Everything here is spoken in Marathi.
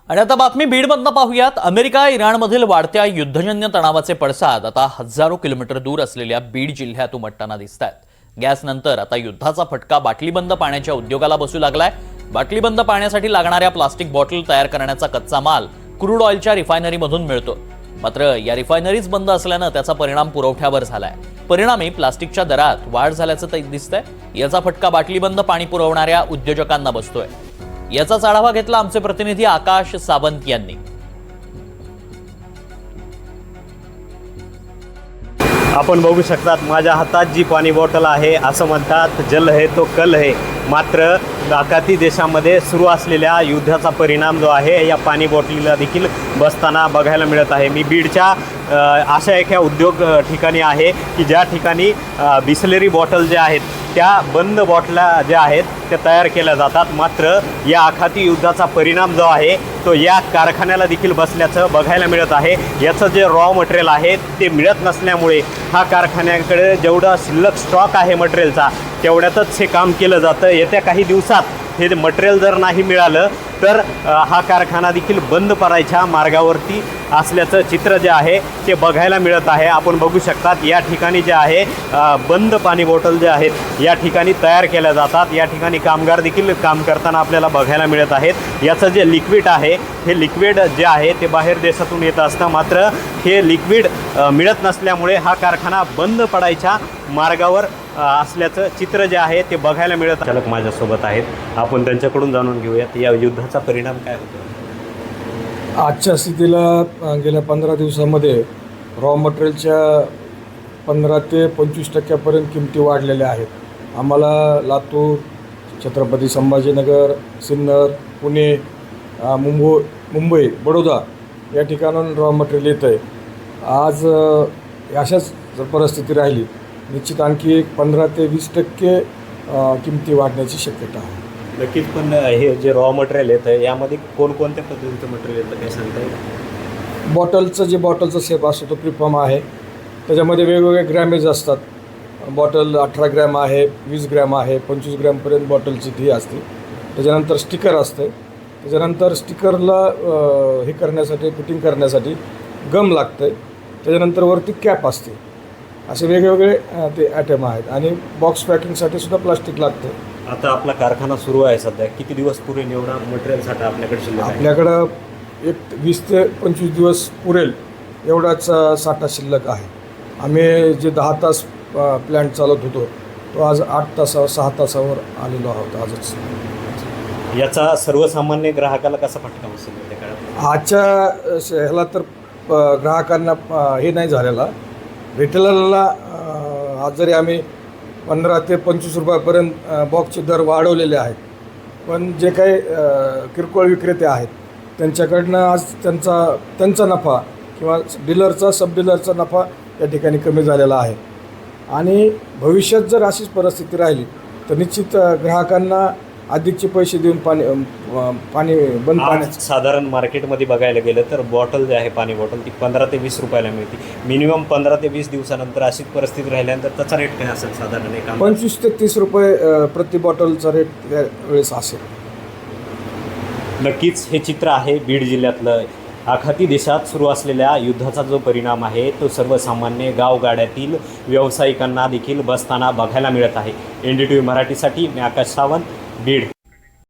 आणि आता बातमी बीडमधनं पाहूयात। अमेरिका इराणमधील वाढत्या युद्धजन्य तणावाचे पडसाद आता हजारो किलोमीटर दूर असलेल्या बीड जिल्ह्यात उमटताना दिसतायत। गॅसनंतर आता युद्धाचा फटका बाटलीबंद पाण्याच्या उद्योगाला बसू लागलाय। बाटलीबंद पाण्यासाठी लागणाऱ्या प्लास्टिक बॉटल तयार करण्याचा कच्चा माल क्रूड ऑइलच्या रिफायनरीमधून मिळतो। मात्र या रिफायनरीज बंद असल्यानं त्याचा परिणाम पुरवठ्यावर झालाय। परिणामी प्लास्टिकच्या दरात वाढ झाल्याचं दिसतंय। याचा फटका बाटलीबंद पाणी पुरवणाऱ्या उद्योजकांना बसतोय। याचाच आढावा घेतला आमचे प्रतिनिधी आकाश सावंत यांनी। आपण बघू शकतात माझ्या हातात जी पाणी बॉटल आहे, असं म्हणतात जल है तो कल है। मात्र आखाती देशामध्ये सुरू असलेल्या युद्धाचा परिणाम जो आहे या पाणी बॉटलीला देखील बसताना बघायला मिळत आहे। मी बीडच्या अशा एका उद्योग ठिकाणी आहे की ज्या ठिकाणी बिसलेरी बॉटल जे आहेत त्या बंद बॉटल्या ज्या आहेत त्या तयार केल्या जातात। मात्र या आखाती युद्धाचा परिणाम जो आहे तो या कारखान्याला देखील बसल्याचं बघायला मिळत आहे। याचं जे रॉ मटेरियल आहे ते मिळत नसल्यामुळे हा कारखान्याकडे जेवढा शिल्लक स्टॉक आहे मटेरियलचा तेवढ्यातच हे काम केलं जातं। येत्या काही दिवसात हे मटेरियल जर नाही मिळालं तर हा कारखाना देखील बंद पडायच्या मार्गावरती असल्याचं चित्र जे आहे ते बघायला मिळत आहे। आपण बघू शकतात या ठिकाणी जे आहे बंद पाणी बॉटल जे आहेत या ठिकाणी तयार केल्या जातात। या ठिकाणी कामगार देखील काम करताना आपल्याला बघायला मिळत आहेत। याचं जे लिक्विड आहे हे लिक्विड जे आहे ते बाहेर देशातून येत असतं। मात्र हे लिक्विड मिळत नसल्यामुळे हा कारखाना बंद पडायच्या मार्गावर असल्याचं चित्र जे आहे ते बघायला मिळत आहे। चालक माझ्यासोबत आहेत, आपण त्यांच्याकडून जाणून घेऊयात या युद्धाचा परिणाम काय होतो। आजच्या स्थितीला गेल्या 15 दिवसामध्ये रॉ मटेरियलच्या 15 ते 25% किमती वाढलेल्या आहेत। आम्हाला लातूर, छत्रपती संभाजीनगर, सिन्नर, पुणे, मुंबई, बडोदा या ठिकाणाहून रॉ मटेरियल येतं आहे। आज अशाच जर परिस्थिती राहिली निश्चित आणखी 15 ते 20% किमती वाढण्याची शक्यता आहे। नक्कीच, पण हे जे रॉ मटेरियल येतं यामध्ये कोणकोणत्या पद्धतीचं मटेरियल येतं काय सांगता येईल? बॉटलचा शेप असतो तो प्रीफॉर्म आहे। त्याच्यामध्ये वेगवेगळे ग्रॅमेज असतात। बॉटल 18 ग्रॅम आहे, 20 ग्रॅम आहे, 25 ग्रॅमपर्यंत बॉटलची ती असते। त्याच्यानंतर स्टिकर असते। त्याच्यानंतर स्टिकरला हे करण्यासाठी फिटिंग करण्यासाठी गम लागतं। त्याच्यानंतर वरती कॅप असते। असे वेगवेगळे ते आयटम आहेत आणि बॉक्स पॅकिंगसाठी सुद्धा प्लास्टिक लागतं। आता आपला कारखाना सुरू आहे, सध्या किती दिवस पुरेल एवढा मटेरियल साठा आपल्याकडे शिल्लक आहे? आपल्याकडं 20 ते 25 दिवस पुरेल एवढाच साठा शिल्लक आहे। आम्ही जे 10 तास प्लॅन्ट चालत होतो तो आज 8 तासावर 6 तासावर आलेलो आहोत आजच। याचा सर्वसामान्य ग्राहकाला कसा फटका बसेल त्या काळात? आजच्या ह्याला तर ग्राहकांना हे नाही झालेला। रिटेलरला आज जरी आम्ही 15 ते 25 रुपयापर्यंत बॉक्सचे दर वाढवलेले आहेत, पण जे काही किरकोळ विक्रेते आहेत त्यांच्याकडनं आज त्यांचा नफा किंवा डीलरचा सब डीलरचा नफा या ठिकाणी कमी झालेला आहे। आणि भविष्यात जर अशीच परिस्थिती राहिली तर निश्चित ग्राहकांना अधिकचे पैसे देऊन पाणी बंद पाण्याचं साधारण मार्केटमध्ये बघायला गेलं तर बॉटल जे आहे पाणी बॉटल ती 15 ते 20 रुपयाला मिळते। मिनिमम 15 ते 20 दिवसानंतर अशीच परिस्थिती राहिल्यानंतर त्याचा रेट काय असेल? साधारण 25 ते 30 रुपये प्रति बॉटलचा रेट त्यावेळेस असेल। नक्कीच हे चित्र आहे बीड जिल्ह्यातलं। आखाती देशात सुरू असलेल्या युद्धाचा जो परिणाम आहे तो सर्वसामान्य गावगाड्यातील व्यावसायिकांना देखील बसताना बघायला मिळत आहे। NDTV मराठीसाठी मी आकाश सावंत, बीड।